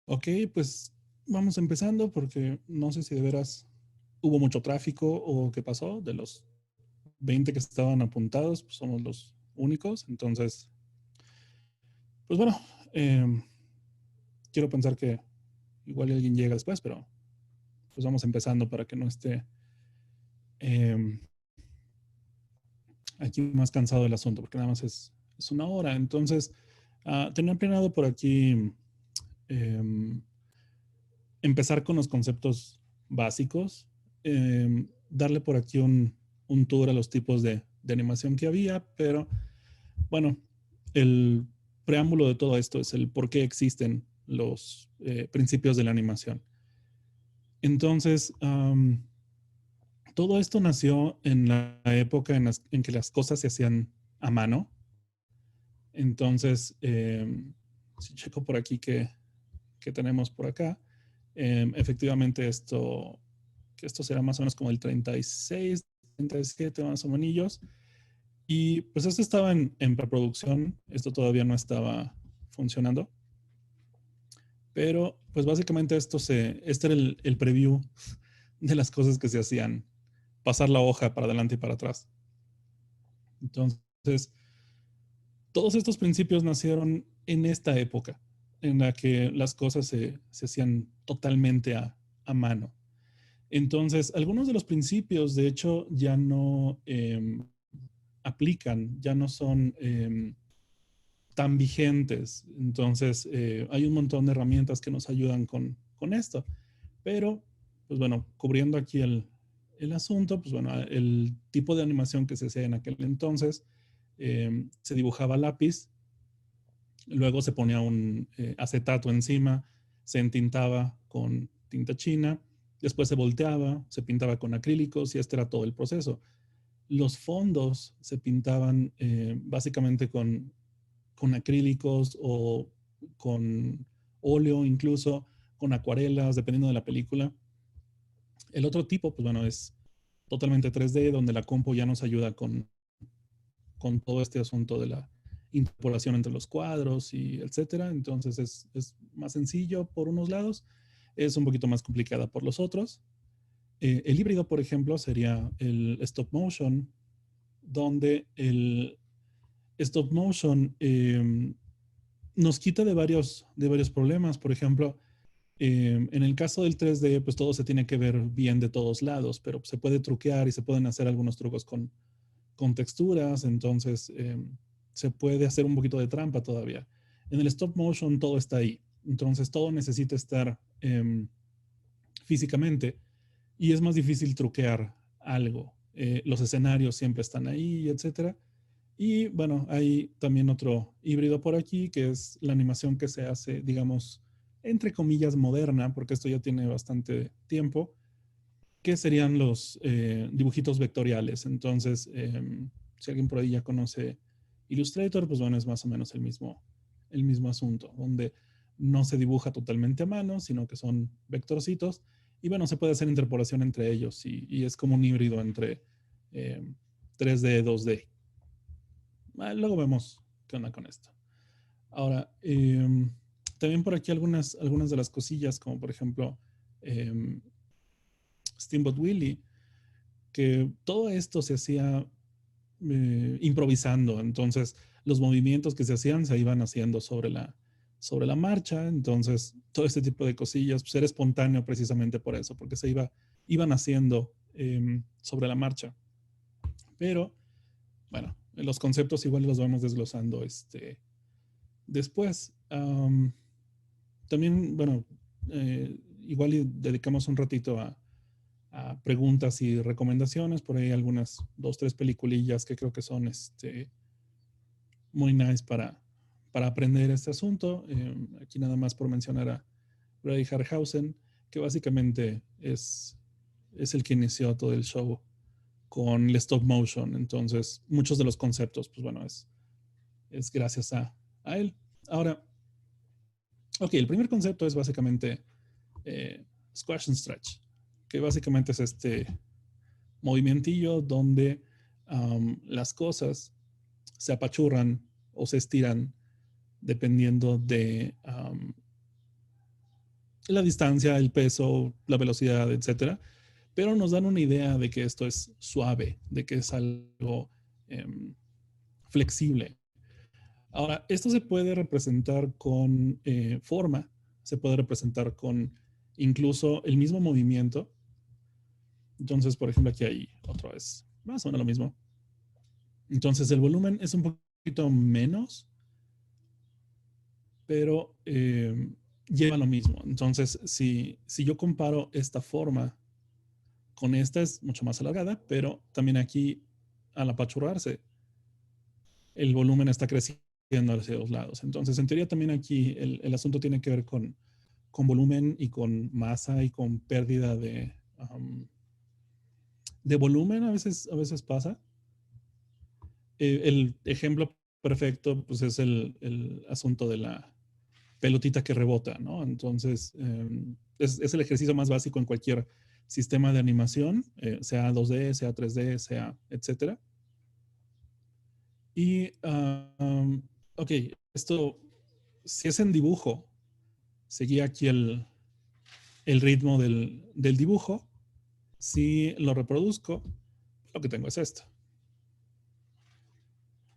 Ok, pues vamos empezando porque no sé si de veras hubo mucho tráfico o qué pasó. De los 20 que estaban apuntados, pues somos los únicos. Entonces, pues bueno, em, quiero pensar que igual alguien llega después, pero pues vamos empezando para que no esté em, aquí más cansado del asunto, porque nada más es una hora. Entonces, tenía planeado por aquí em, empezar con los conceptos básicos, darle por aquí un tour a los tipos de animación que había, pero bueno, el preámbulo de todo esto es el por qué existen los principios de la animación. Entonces, todo esto nació en la época en que las cosas se hacían a mano. Entonces, si checo por aquí que tenemos por acá, efectivamente esto será más o menos como el 36, 37 más o menos. Y pues esto estaba en preproducción, esto todavía no estaba funcionando, pero pues básicamente este era el preview de las cosas que se hacían, pasar la hoja para adelante y para atrás. Entonces, todos estos principios nacieron en esta época, en la que las cosas se hacían totalmente a mano. Entonces, algunos de los principios, de hecho, ya no aplican, ya no son tan vigentes. Entonces, hay un montón de herramientas que nos ayudan con esto. Pero, pues bueno, cubriendo aquí el asunto, pues bueno, el tipo de animación que se hacía en aquel entonces, se dibujaba a lápiz, luego se ponía un acetato encima, se entintaba con tinta china, después se volteaba, se pintaba con acrílicos y este era todo el proceso. Los fondos se pintaban básicamente con acrílicos o con óleo, incluso con acuarelas, dependiendo de la película. El otro tipo, pues bueno, es totalmente 3D, donde la compu ya nos ayuda con todo este asunto de la incorporación entre los cuadros y etcétera. Entonces es más sencillo por unos lados, es un poquito más complicada por los otros. El híbrido, por ejemplo, sería el stop motion, donde el stop motion nos quita de varios problemas. Por ejemplo, en el caso del 3D, pues todo se tiene que ver bien de todos lados, pero se puede truquear y se pueden hacer algunos trucos con texturas, entonces se puede hacer un poquito de trampa todavía. En el stop motion todo está ahí, entonces todo necesita estar físicamente y es más difícil truquear algo. Los escenarios siempre están ahí, etcétera. Y bueno, hay también otro híbrido por aquí, que es la animación que se hace, digamos, entre comillas, moderna, porque esto ya tiene bastante tiempo, que serían los dibujitos vectoriales. Entonces, si alguien por ahí ya conoce Illustrator, pues bueno, es más o menos el mismo asunto, donde no se dibuja totalmente a mano, sino que son vectorcitos. Y bueno, se puede hacer interpolación entre ellos y es como un híbrido entre eh, 3D, 2D. Luego vemos qué onda con esto. Ahora, también por aquí algunas de las cosillas, como por ejemplo Steamboat Willie, que todo esto se hacía improvisando, entonces los movimientos que se hacían se iban haciendo sobre la marcha, entonces todo este tipo de cosillas, pues era espontáneo precisamente por eso, porque iban haciendo sobre la marcha. Pero, bueno, los conceptos igual los vamos desglosando después. También, bueno, igual dedicamos un ratito a preguntas y recomendaciones. Por ahí algunas, dos, tres peliculillas que creo que son muy nice para aprender este asunto. Aquí nada más por mencionar a Ray Harryhausen, que básicamente es el que inició todo el show con el stop motion. Entonces, muchos de los conceptos, pues bueno, es gracias a él. Ahora, ok, el primer concepto es básicamente squash and stretch, que básicamente es este movimientillo donde las cosas se apachurran o se estiran dependiendo la distancia, el peso, la velocidad, etcétera, pero nos dan una idea de que esto es suave, de que es algo flexible. Ahora, esto se puede representar con forma, se puede representar con incluso el mismo movimiento. Entonces, por ejemplo, aquí hay otra vez más o menos lo mismo. Entonces, el volumen es un poquito menos, pero lleva lo mismo. Entonces, si yo comparo esta forma con esta, es mucho más alargada, pero también aquí, al apachurrarse, el volumen está creciendo hacia los lados. Entonces, en teoría, también aquí el asunto tiene que ver con volumen y con masa y con pérdida de volumen, a veces pasa. El ejemplo perfecto pues, es el asunto de la pelotita que rebota, ¿no? Entonces, es el ejercicio más básico en cualquier sistema de animación, sea 2D, sea 3D, sea etcétera. Y, ok, esto, si es en dibujo, seguía aquí el ritmo del dibujo. Si lo reproduzco, lo que tengo es esto.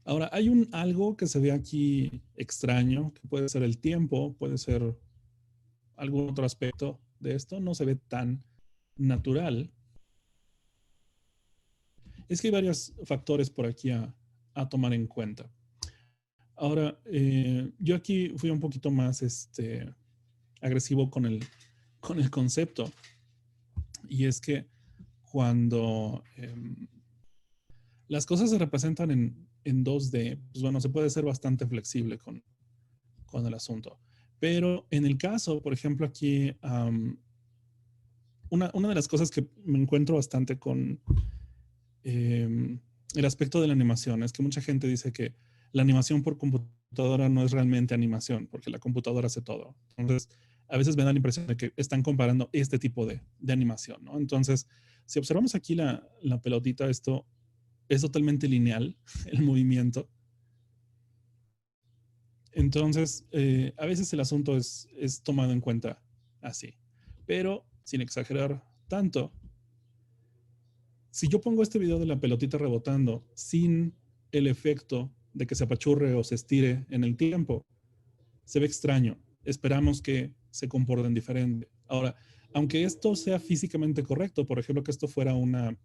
Ahora, hay algo que se ve aquí extraño, que puede ser el tiempo, puede ser algún otro aspecto de esto, no se ve tan natural. Es que hay varios factores por aquí a tomar en cuenta. Ahora, yo aquí fui un poquito más agresivo con el concepto, y es que cuando las cosas se representan en 2D, pues bueno, se puede ser bastante flexible con el asunto. Pero en el caso, por ejemplo, aquí, una de las cosas que me encuentro bastante con el aspecto de la animación es que mucha gente dice que la animación por computadora no es realmente animación, porque la computadora hace todo. Entonces, a veces me da la impresión de que están comparando este tipo de animación, ¿no? Entonces, si observamos aquí la pelotita, esto es totalmente lineal, el movimiento. Entonces, a veces el asunto es tomado en cuenta así, pero sin exagerar tanto. Si yo pongo este video de la pelotita rebotando sin el efecto de que se apachurre o se estire en el tiempo, se ve extraño. Esperamos que se comporten diferente. Ahora, aunque esto sea físicamente correcto, por ejemplo, que esto fuera una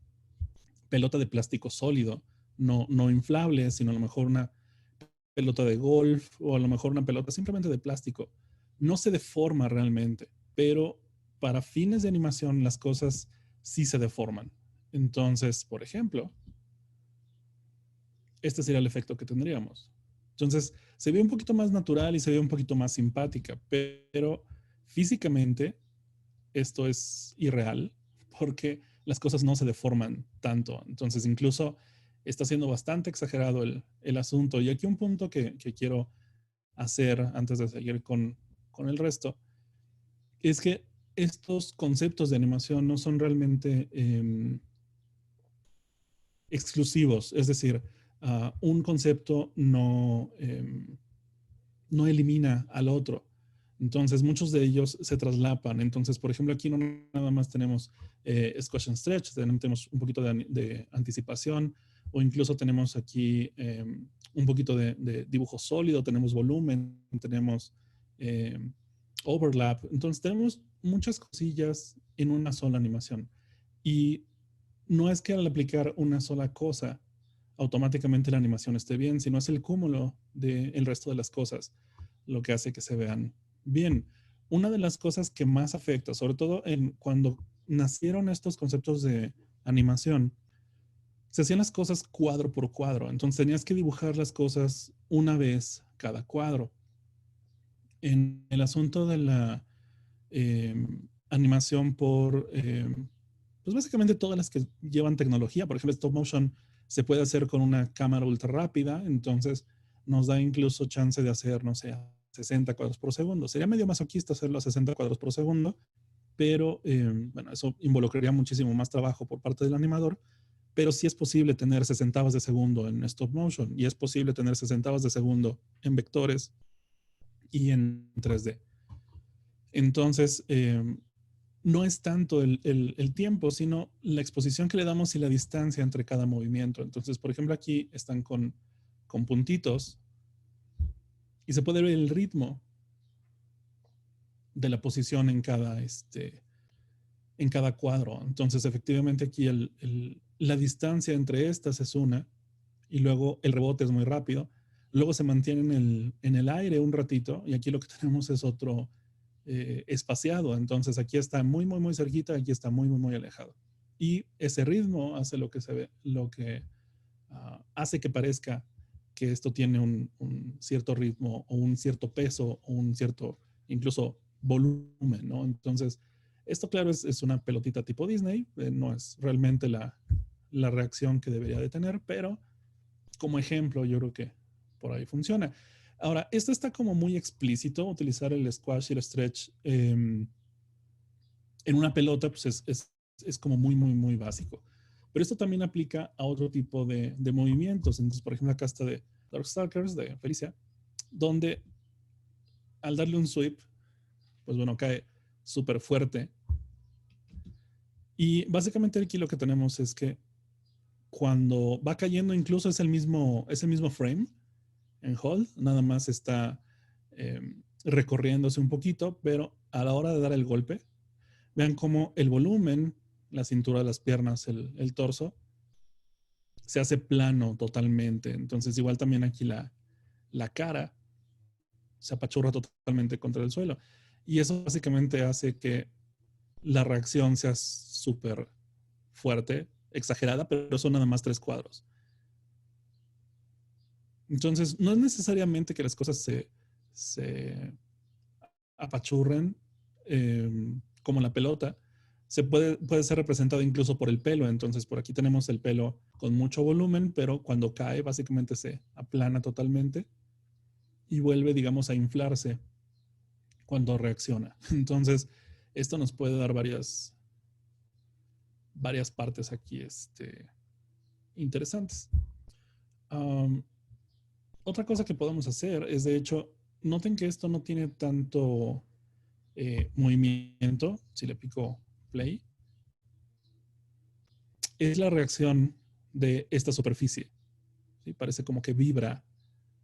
pelota de plástico sólido, no inflable, sino a lo mejor una pelota de golf o a lo mejor una pelota simplemente de plástico, no se deforma realmente, pero para fines de animación las cosas sí se deforman. Entonces, por ejemplo, este sería el efecto que tendríamos. Entonces, se ve un poquito más natural y se ve un poquito más simpática, pero físicamente esto es irreal porque las cosas no se deforman tanto. Entonces, incluso está siendo bastante exagerado el asunto. Y aquí un punto que quiero hacer antes de seguir con el resto es que estos conceptos de animación no son realmente exclusivos. Es decir, un concepto no elimina al otro. Entonces, muchos de ellos se traslapan. Entonces, por ejemplo, aquí no nada más tenemos squash and stretch, tenemos un poquito de anticipación, o incluso tenemos aquí un poquito de dibujo sólido, tenemos volumen, tenemos eh, overlap. Entonces, tenemos muchas cosillas en una sola animación. Y no es que al aplicar una sola cosa, automáticamente la animación esté bien, sino es el cúmulo del resto de las cosas lo que hace que se vean bien. Una de las cosas que más afecta, sobre todo cuando nacieron estos conceptos de animación, se hacían las cosas cuadro por cuadro. Entonces tenías que dibujar las cosas una vez cada cuadro. En el asunto de la eh, animación pues básicamente todas las que llevan tecnología, por ejemplo, stop motion se puede hacer con una cámara ultra rápida, entonces nos da incluso chance de hacer, no sé, 60 cuadros por segundo. Sería medio masoquista hacerlo a 60 cuadros por segundo, pero bueno, eso involucraría muchísimo más trabajo por parte del animador, pero sí es posible tener 60 de segundo en stop motion y es posible tener 60 de segundo en vectores y en 3D. Entonces, no es tanto el tiempo, sino la exposición que le damos y la distancia entre cada movimiento. Entonces, por ejemplo, aquí están con puntitos y se puede ver el ritmo de la posición en cada cuadro. Entonces, efectivamente, aquí la distancia entre estas es una, y luego el rebote es muy rápido. Luego se mantiene en el aire un ratito, y aquí lo que tenemos es otro espaciado. Entonces, aquí está muy, muy, muy cerquita, aquí está muy, muy, muy alejado. Y ese ritmo hace lo que se ve, lo que hace que parezca que esto tiene un cierto ritmo o un cierto peso o un cierto incluso volumen, ¿no? Entonces, esto claro es una pelotita tipo Disney, no es realmente la reacción que debería de tener, pero como ejemplo yo creo que por ahí funciona. Ahora, esto está como muy explícito, utilizar el squash y el stretch en una pelota, pues es como muy, muy, muy básico. Pero esto también aplica a otro tipo de movimientos. Entonces, por ejemplo, acá está de Darkstalkers, de Felicia, donde al darle un sweep, pues bueno, cae súper fuerte. Y básicamente aquí lo que tenemos es que cuando va cayendo, incluso es el mismo frame en hold, nada más está recorriéndose un poquito, pero a la hora de dar el golpe, vean cómo el volumen, la cintura, las piernas, el torso, se hace plano totalmente. Entonces, igual también aquí la cara se apachurra totalmente contra el suelo. Y eso básicamente hace que la reacción sea súper fuerte, exagerada, pero son nada más 3 cuadros. Entonces, no es necesariamente que las cosas se apachurren como la pelota. Puede ser representado incluso por el pelo. Entonces, por aquí tenemos el pelo con mucho volumen, pero cuando cae, básicamente se aplana totalmente y vuelve, digamos, a inflarse cuando reacciona. Entonces, esto nos puede dar varias partes aquí interesantes. Um, Otra cosa que podemos hacer es, de hecho, noten que esto no tiene tanto movimiento. Si le pico play, es la reacción de esta superficie. ¿Sí? Parece como que vibra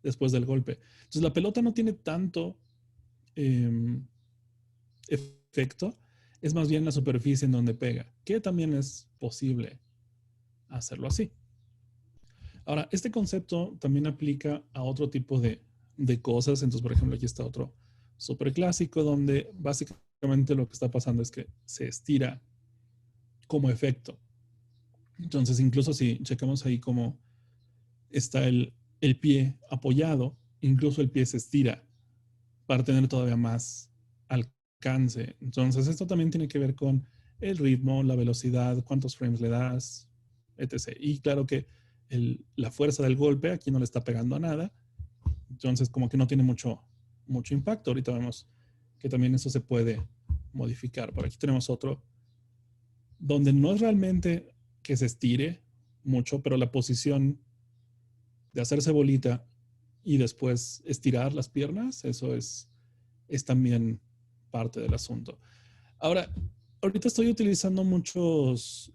después del golpe. Entonces, la pelota no tiene tanto eh, efecto, es más bien la superficie en donde pega, que también es posible hacerlo así. Ahora, este concepto también aplica a otro tipo de cosas. Entonces, por ejemplo, aquí está otro súper clásico donde básicamente lo que está pasando es que se estira como efecto. Entonces, incluso si checamos ahí cómo está el pie apoyado, incluso el pie se estira para tener todavía más alcance. Entonces, esto también tiene que ver con el ritmo, la velocidad, cuántos frames le das, etc. Y claro que la fuerza del golpe aquí no le está pegando a nada, entonces como que no tiene mucho impacto. Ahorita vemos que también eso se puede modificar. Por aquí tenemos otro donde no es realmente que se estire mucho, pero la posición de hacerse bolita y después estirar las piernas, eso es también parte del asunto. Ahora, ahorita estoy utilizando muchos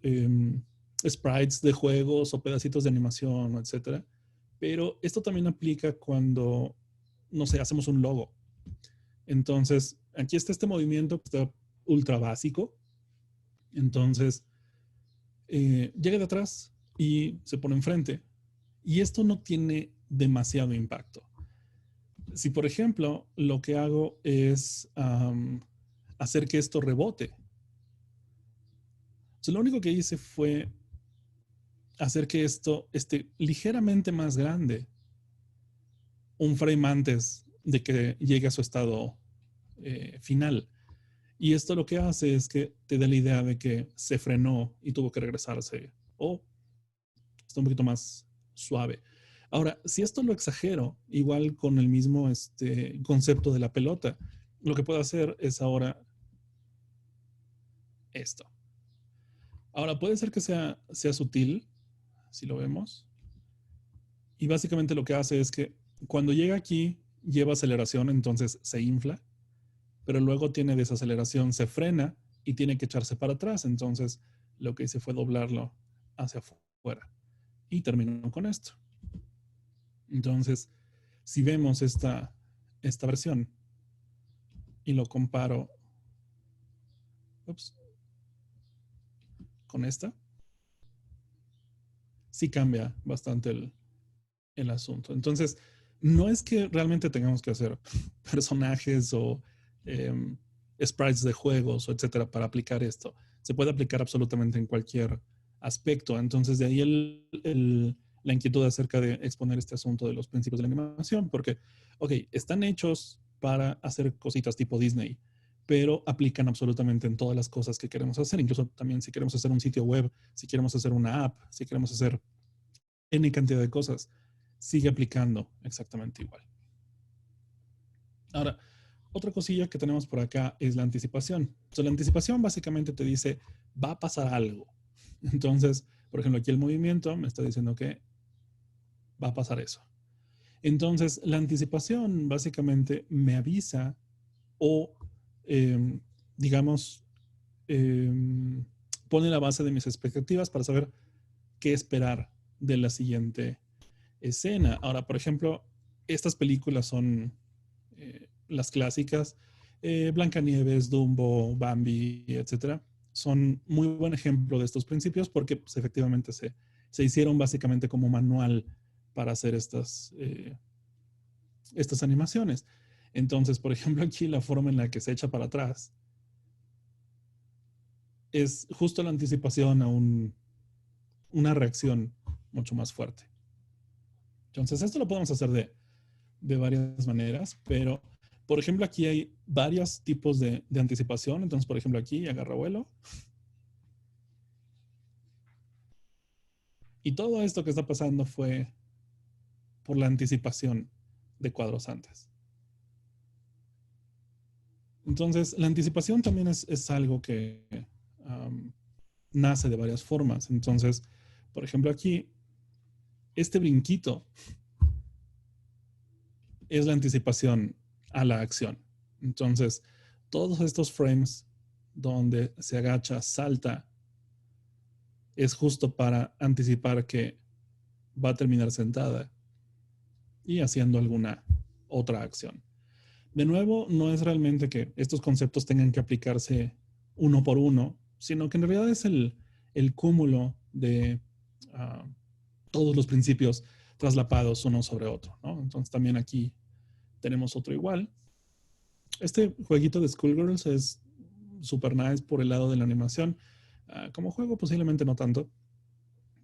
sprites de juegos o pedacitos de animación, etcétera, pero esto también aplica cuando, no sé, hacemos un logo. Entonces, aquí está este movimiento que está ultra básico. Entonces, llega de atrás y se pone enfrente. Y esto no tiene demasiado impacto. Si, por ejemplo, lo que hago es hacer que esto rebote, entonces, lo único que hice fue hacer que esto esté ligeramente más grande un frame antes de que llegue a su estado final. Y esto lo que hace es que te dé la idea de que se frenó y tuvo que regresarse o está un poquito más suave. Ahora, si esto lo exagero, igual con el mismo concepto de la pelota, lo que puedo hacer es ahora esto. Ahora, puede ser que sea sutil, si lo vemos. Y básicamente lo que hace es que cuando llega aquí, lleva aceleración, entonces se infla. pero luego tiene desaceleración, se frena y tiene que echarse para atrás. Entonces, lo que hice fue doblarlo hacia afuera y terminó con esto. Entonces, si vemos esta versión y lo comparo con esta, sí cambia bastante el asunto. Entonces, no es que realmente tengamos que hacer personajes o sprites de juegos o etcétera para aplicar esto. Se puede aplicar absolutamente en cualquier aspecto. Entonces, de ahí la inquietud acerca de exponer este asunto de los principios de la animación, porque, ok, están hechos para hacer cositas tipo Disney, pero aplican absolutamente en todas las cosas que queremos hacer, incluso también si queremos hacer un sitio web, si queremos hacer una app, si queremos hacer N cantidad de cosas, sigue aplicando exactamente igual. Ahora, otra cosilla que tenemos por acá es la anticipación. Entonces, la anticipación básicamente te dice, va a pasar algo. Entonces, por ejemplo, aquí el movimiento me está diciendo que va a pasar eso. Entonces, la anticipación básicamente me avisa o, digamos, pone la base de mis expectativas para saber qué esperar de la siguiente escena. Ahora, por ejemplo, estas películas son las clásicas, Blancanieves, Dumbo, Bambi, etcétera, son muy buen ejemplo de estos principios porque pues, efectivamente se hicieron básicamente como manual para hacer estas animaciones. Entonces, por ejemplo, aquí la forma en la que se echa para atrás es justo la anticipación a una reacción mucho más fuerte. Entonces, esto lo podemos hacer de varias maneras, pero por ejemplo aquí hay varios tipos de anticipación. Entonces, por ejemplo, aquí agarra vuelo. Y todo esto que está pasando fue por la anticipación de cuadros antes. Entonces, la anticipación también es algo que nace de varias formas. Entonces, por ejemplo, aquí, este brinquito es la anticipación a la acción. Entonces, todos estos frames donde se agacha, salta, es justo para anticipar que va a terminar sentada y haciendo alguna otra acción. De nuevo, no es realmente que estos conceptos tengan que aplicarse uno por uno, sino que en realidad es el cúmulo de todos los principios traslapados uno sobre otro, ¿no? Entonces también aquí tenemos otro igual. Este jueguito de Skullgirls es super nice por el lado de la animación. Como juego posiblemente no tanto,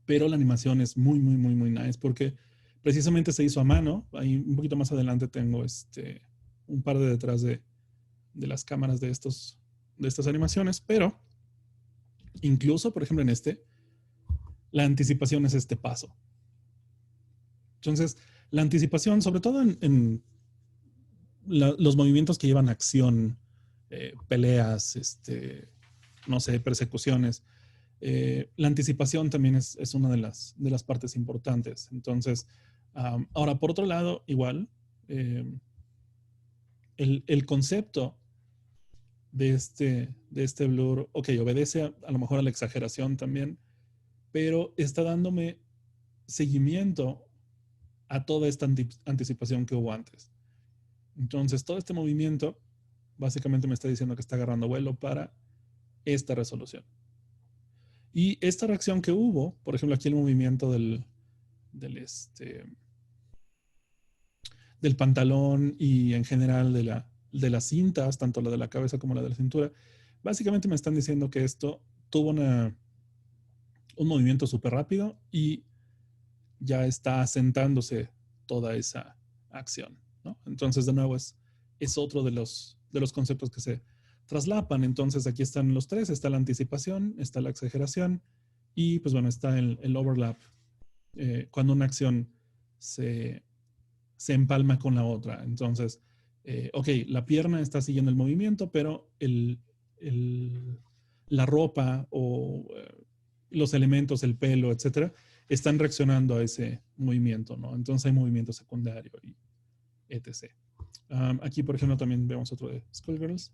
pero la animación es muy, muy, muy, muy nice porque precisamente se hizo a mano. Ahí un poquito más adelante tengo un par de detrás de las cámaras de estas animaciones, pero incluso, por ejemplo, la anticipación es este paso. Entonces, la anticipación, sobre todo en los movimientos que llevan acción, peleas, no sé, persecuciones, la anticipación también es una de las partes importantes. Entonces, ahora, por otro lado, igual, el concepto de este blur, ok, obedece a lo mejor a la exageración también, pero está dándome seguimiento a toda esta anticipación que hubo antes. Entonces, todo este movimiento básicamente me está diciendo que está agarrando vuelo para esta resolución. Y esta reacción que hubo, por ejemplo, aquí el movimiento del pantalón y en general de las cintas, tanto la de la cabeza como la de la cintura, básicamente me están diciendo que esto tuvo un movimiento súper rápido y ya está asentándose toda esa acción, ¿no? Entonces, de nuevo, es otro de los conceptos que se traslapan. Entonces, aquí están los tres. Está la anticipación, está la exageración y, pues bueno, está el overlap. Cuando una acción se empalma con la otra. Entonces, ok, la pierna está siguiendo el movimiento, pero la ropa o los elementos, el pelo, etcétera, están reaccionando a ese movimiento, ¿no? Entonces hay movimiento secundario y etc. Aquí, por ejemplo, también vemos otro de Skullgirls,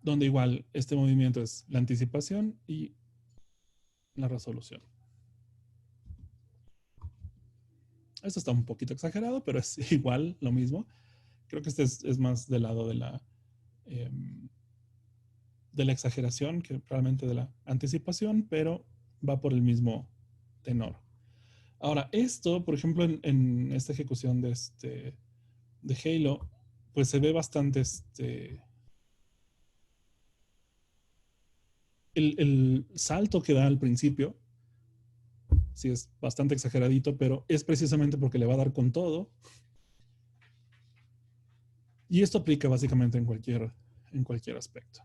donde igual este movimiento es la anticipación y la resolución. Esto está un poquito exagerado, pero es igual lo mismo. Creo que este es más del lado eh, de la exageración que realmente de la anticipación, pero va por el mismo tenor. Ahora, esto, por ejemplo, en esta ejecución de Halo, pues se ve bastante el salto que da al principio, sí es bastante exageradito, pero es precisamente porque le va a dar con todo. Y esto aplica básicamente en cualquier aspecto.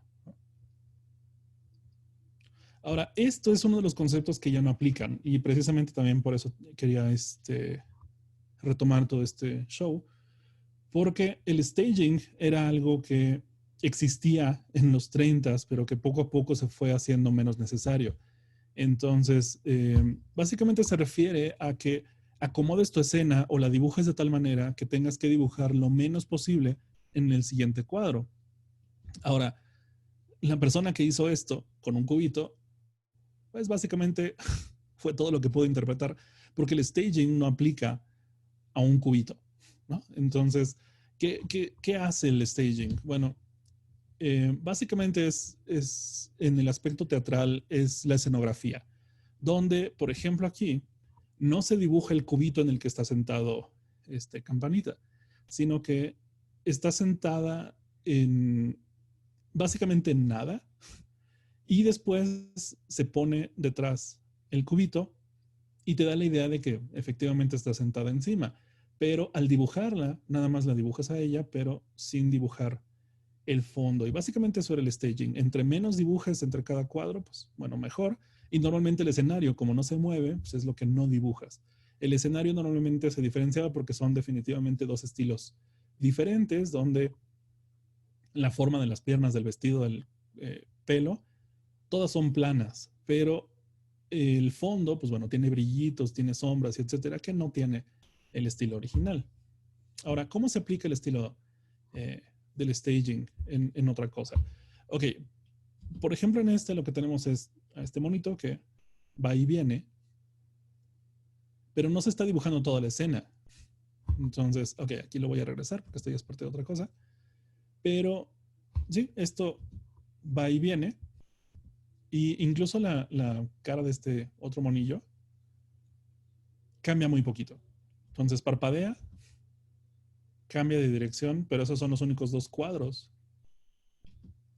Ahora, esto es uno de los conceptos que ya no aplican y precisamente también por eso quería retomar todo este show, porque el staging era algo que existía en los 30, pero que poco a poco se fue haciendo menos necesario. Entonces, básicamente se refiere a que acomodes tu escena o la dibujes de tal manera que tengas que dibujar lo menos posible en el siguiente cuadro. Ahora, la persona que hizo esto con un cubito, pues básicamente fue todo lo que pudo interpretar, porque el staging no aplica a un cubito, ¿no? Entonces, ¿qué hace el staging? Bueno, básicamente es en el aspecto teatral, es la escenografía, donde, por ejemplo, aquí no se dibuja el cubito en el que está sentado Campanita, sino que está sentada en básicamente en nada y después se pone detrás el cubito y te da la idea de que efectivamente está sentada encima. Pero al dibujarla, nada más la dibujas a ella, pero sin dibujar el fondo. Y básicamente eso era el staging. Entre menos dibujes entre cada cuadro, pues bueno, mejor. Y normalmente el escenario, como no se mueve, pues es lo que no dibujas. El escenario normalmente se diferenciaba porque son definitivamente dos estilos diferentes, donde la forma de las piernas, del vestido, del pelo, todas son planas, pero el fondo, pues bueno, tiene brillitos, tiene sombras, etcétera, que no tiene el estilo original. Ahora, ¿cómo se aplica el estilo del staging en otra cosa? Ok, por ejemplo, en lo que tenemos es a este monito que va y viene, pero no se está dibujando toda la escena. Entonces, ok, aquí lo voy a regresar porque esto ya es parte de otra cosa. Pero, sí, esto va y viene. Y incluso la cara de este otro monillo cambia muy poquito. Entonces parpadea, cambia de dirección, pero esos son los únicos dos cuadros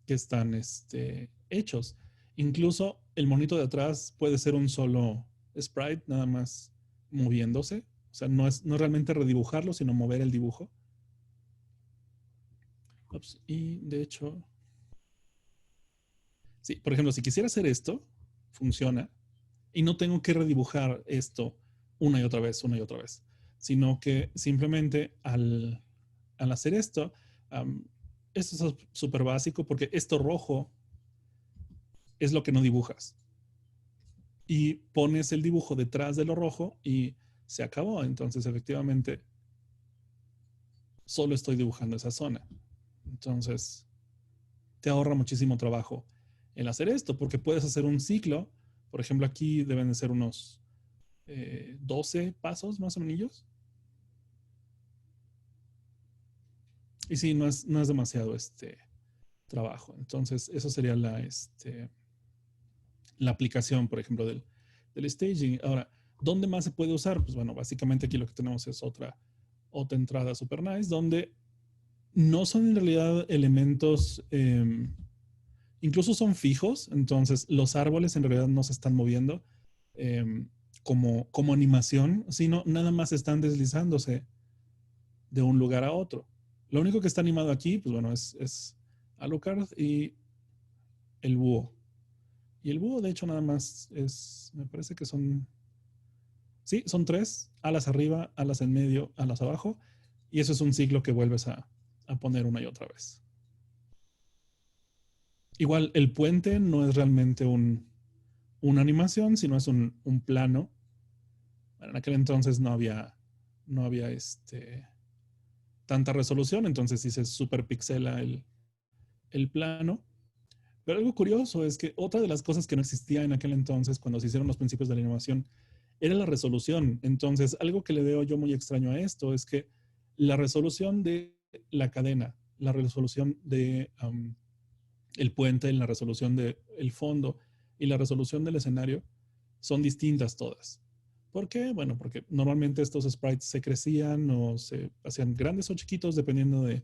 que están hechos. Incluso el monito de atrás puede ser un solo sprite, nada más moviéndose. O sea, no es realmente redibujarlo, sino mover el dibujo. Ups, y de hecho, sí, por ejemplo, si quisiera hacer esto, funciona. Y no tengo que redibujar esto una y otra vez, sino que simplemente al hacer esto, esto es súper básico porque esto rojo es lo que no dibujas. Y pones el dibujo detrás de lo rojo y se acabó. Entonces, efectivamente, solo estoy dibujando esa zona. Entonces, te ahorra muchísimo trabajo el hacer esto, porque puedes hacer un ciclo. Por ejemplo, aquí deben de ser unos 12 pasos más o menos. Y sí, no es demasiado trabajo. Entonces, eso sería la aplicación, por ejemplo, del staging. Ahora, ¿dónde más se puede usar? Pues bueno, básicamente aquí lo que tenemos es otra entrada super nice, donde no son en realidad elementos, incluso son fijos, entonces los árboles en realidad no se están moviendo como animación, sino nada más están deslizándose de un lugar a otro. Lo único que está animado aquí, pues bueno, es Alucard y el búho. Y el búho, de hecho, nada más me parece que sí, son tres, alas arriba, alas en medio, alas abajo, y eso es un ciclo que vuelves a poner una y otra vez. Igual, el puente no es realmente una animación, sino es un plano. Bueno, en aquel entonces no había tanta resolución, entonces sí se superpixela el plano. Pero algo curioso es que otra de las cosas que no existía en aquel entonces, cuando se hicieron los principios de la animación, era la resolución. Entonces, algo que le veo yo muy extraño a esto es que la resolución de la cadena, la resolución de el puente, la resolución del fondo y la resolución del escenario son distintas todas. ¿Por qué? Bueno, porque normalmente estos sprites se crecían o se hacían grandes o chiquitos dependiendo de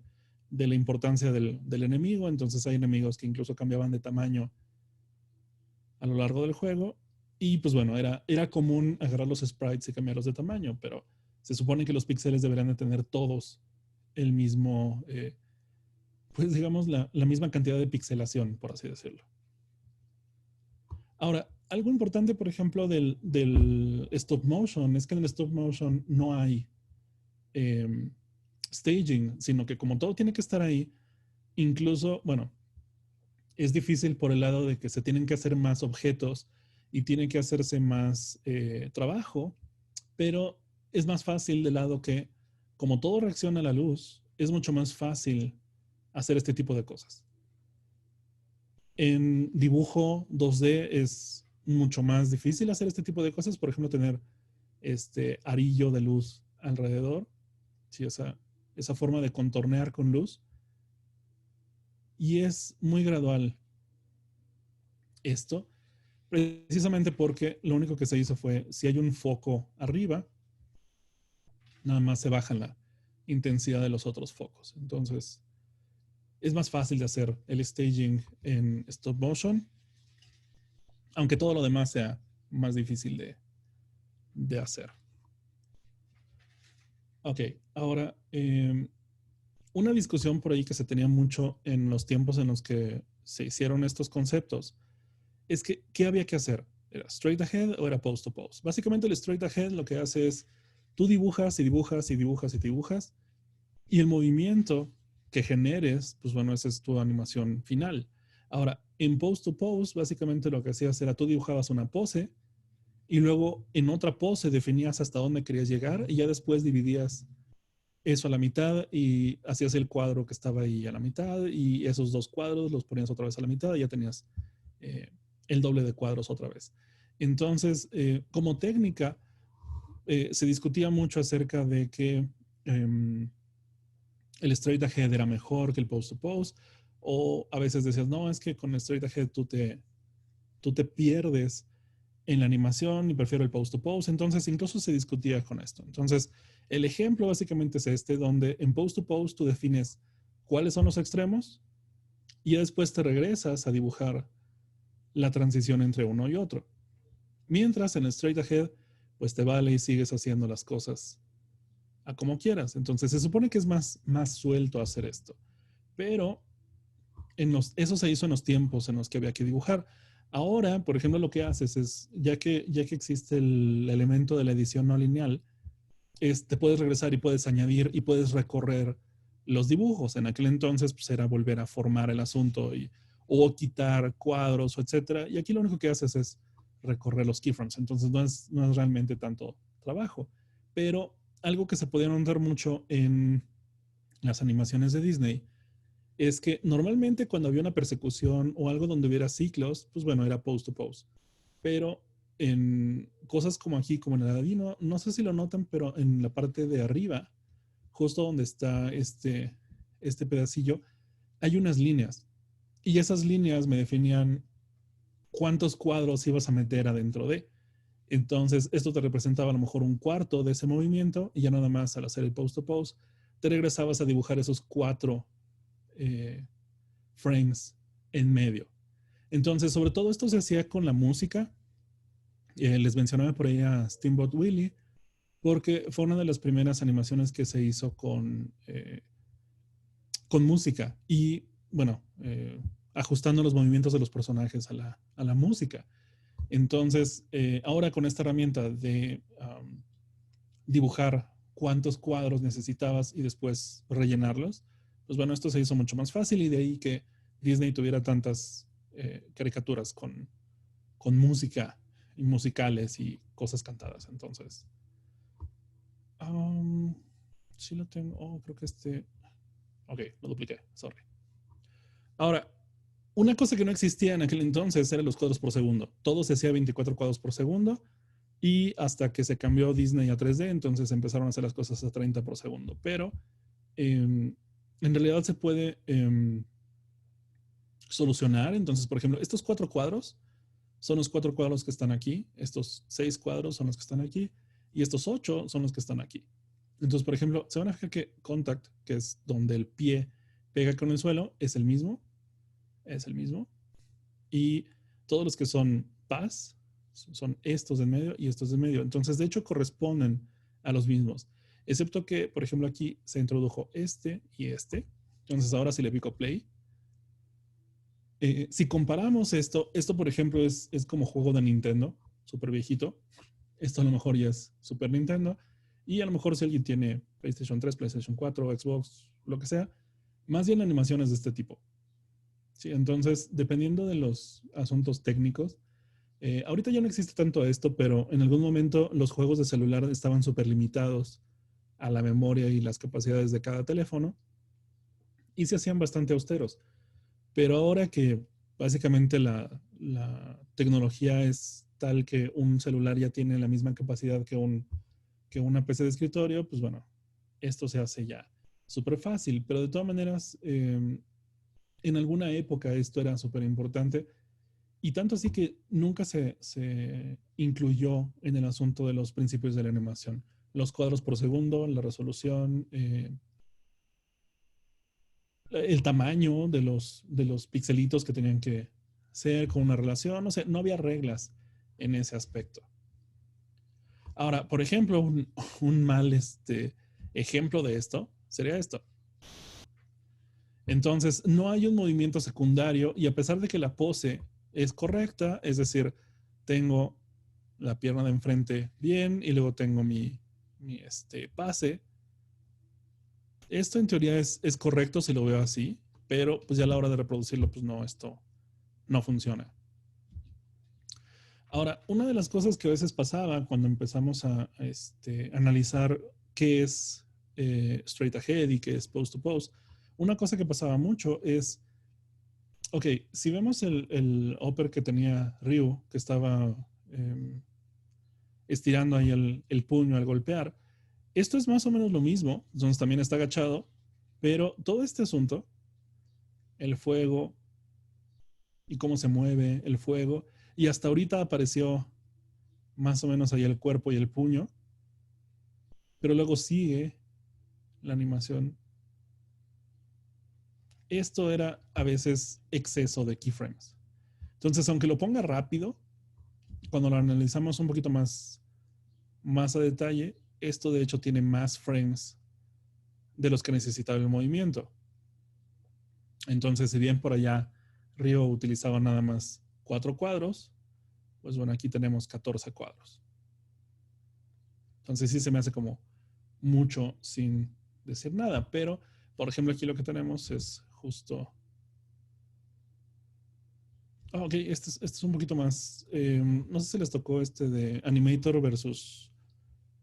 la importancia del enemigo. Entonces hay enemigos que incluso cambiaban de tamaño a lo largo del juego. Y pues bueno, era común agarrar los sprites y cambiarlos de tamaño, pero se supone que los píxeles deberían de tener todos el mismo, pues digamos, la misma cantidad de pixelación, por así decirlo. Ahora, algo importante, por ejemplo, del stop motion es que en el stop motion no hay staging, sino que como todo tiene que estar ahí, incluso, bueno, es difícil por el lado de que se tienen que hacer más objetos y tiene que hacerse más trabajo, pero es más fácil del lado que, como todo reacciona a la luz, es mucho más fácil hacer este tipo de cosas. En dibujo 2D es mucho más difícil hacer este tipo de cosas, por ejemplo, tener este arillo de luz alrededor, sí, esa forma de contornear con luz, y es muy gradual esto, precisamente porque lo único que se hizo fue, si hay un foco arriba, nada más se baja la intensidad de los otros focos. Entonces, es más fácil de hacer el staging en stop motion, aunque todo lo demás sea más difícil de hacer. Ok, ahora, una discusión por ahí que se tenía mucho en los tiempos en los que se hicieron estos conceptos es que, ¿qué había que hacer? ¿Era straight ahead o era post to post? Básicamente el straight ahead lo que hace es, tú dibujas y dibujas y dibujas y dibujas, y el movimiento que generes, pues bueno, esa es tu animación final. Ahora, en post to post, básicamente lo que hacías era, tú dibujabas una pose, y luego en otra pose definías hasta dónde querías llegar, y ya después dividías eso a la mitad y hacías el cuadro que estaba ahí a la mitad, y esos dos cuadros los ponías otra vez a la mitad y ya tenías eh, el doble de cuadros otra vez. Entonces, como técnica, se discutía mucho acerca de que el straight ahead era mejor que el post to post, o a veces decías, no, es que con el straight ahead tú te pierdes en la animación y prefiero el post to post. Entonces, incluso se discutía con esto. Entonces, el ejemplo básicamente es este, donde en post to post tú defines cuáles son los extremos y después te regresas a dibujar la transición entre uno y otro. Mientras en el straight ahead, pues te vale y sigues haciendo las cosas a como quieras. Entonces, se supone que es más suelto hacer esto. Pero eso se hizo en los tiempos en los que había que dibujar. Ahora, por ejemplo, lo que haces es, ya que existe el elemento de la edición no lineal, te puedes regresar y puedes añadir y puedes recorrer los dibujos. En aquel entonces, pues era volver a formar el asunto o quitar cuadros, o etcétera. Y aquí lo único que haces es recorrer los keyframes. Entonces, no es realmente tanto trabajo. Pero algo que se podía notar mucho en las animaciones de Disney es que normalmente cuando había una persecución o algo donde hubiera ciclos, pues bueno, era post to post. Pero en cosas como aquí, como en el Aladino, no sé si lo notan, pero en la parte de arriba, justo donde está este pedacillo, hay unas líneas. Y esas líneas me definían cuántos cuadros ibas a meter adentro de. Entonces, esto te representaba a lo mejor un cuarto de ese movimiento y ya nada más al hacer el post to post, te regresabas a dibujar esos cuatro eh, frames en medio. Entonces, sobre todo esto se hacía con la música. Les mencionaba por ahí a Steamboat Willie, porque fue una de las primeras animaciones que se hizo con música y, bueno, ajustando los movimientos de los personajes a la música. Entonces, ahora con esta herramienta de dibujar cuántos cuadros necesitabas y después rellenarlos, pues bueno, esto se hizo mucho más fácil y de ahí que Disney tuviera tantas caricaturas con música y musicales y cosas cantadas. Entonces, um, Sí lo tengo. Oh, creo que este. Ok, lo dupliqué. Sorry. Ahora, una cosa que no existía en aquel entonces eran los cuadros por segundo. Todo se hacía 24 cuadros por segundo y hasta que se cambió Disney a 3D, entonces empezaron a hacer las cosas a 30 por segundo. Pero en realidad se puede solucionar. Entonces, por ejemplo, estos 4 cuadros son los 4 cuadros que están aquí, estos 6 cuadros son los que están aquí y estos 8 son los que están aquí. Entonces, por ejemplo, se van a fijar que contact, que es donde el pie pega con el suelo, es el mismo. Y todos los que son pass son estos de en medio y estos de en medio. Entonces, de hecho, corresponden a los mismos. Excepto que, por ejemplo, aquí se introdujo este y este. Entonces, ahora si le pico play, si comparamos esto por ejemplo es como juego de Nintendo, súper viejito. Esto a lo mejor ya es Super Nintendo. Y a lo mejor si alguien tiene PlayStation 3, PlayStation 4, Xbox, lo que sea, más bien animaciones de este tipo. Sí, entonces, dependiendo de los asuntos técnicos, ahorita ya no existe tanto esto, pero en algún momento los juegos de celular estaban súper limitados a la memoria y las capacidades de cada teléfono y se hacían bastante austeros. Pero ahora que básicamente la tecnología es tal que un celular ya tiene la misma capacidad que una PC de escritorio, pues bueno, esto se hace ya súper fácil. Pero de todas maneras, en alguna época esto era súper importante y tanto así que nunca se incluyó en el asunto de los principios de la animación. Los cuadros por segundo, la resolución, el tamaño de los pixelitos que tenían que ser con una relación, no sé, no había reglas en ese aspecto. Ahora, por ejemplo, un mal ejemplo de esto sería esto. Entonces, no hay un movimiento secundario y a pesar de que la pose es correcta, es decir, tengo la pierna de enfrente bien y luego tengo mi pase, esto en teoría es correcto si lo veo así, pero pues ya a la hora de reproducirlo, pues no, esto no funciona. Ahora, una de las cosas que a veces pasaba cuando empezamos a analizar qué es straight ahead y qué es post to post, una cosa que pasaba mucho es, ok, si vemos el upper que tenía Ryu, que estaba estirando ahí el puño al golpear, esto es más o menos lo mismo, entonces también está agachado, pero todo este asunto, el fuego y cómo se mueve el fuego, y hasta ahorita apareció más o menos ahí el cuerpo y el puño, pero luego sigue la animación. Esto era a veces exceso de keyframes. Entonces, aunque lo ponga rápido, cuando lo analizamos un poquito más a detalle, esto de hecho tiene más frames de los que necesitaba el movimiento. Entonces, si bien por allá Río utilizaba nada más 4 cuadros, pues bueno, aquí tenemos 14 cuadros. Entonces sí se me hace como mucho sin decir nada, pero por ejemplo aquí lo que tenemos es justo... Oh, ok, este es un poquito más... no sé si les tocó este de Animator versus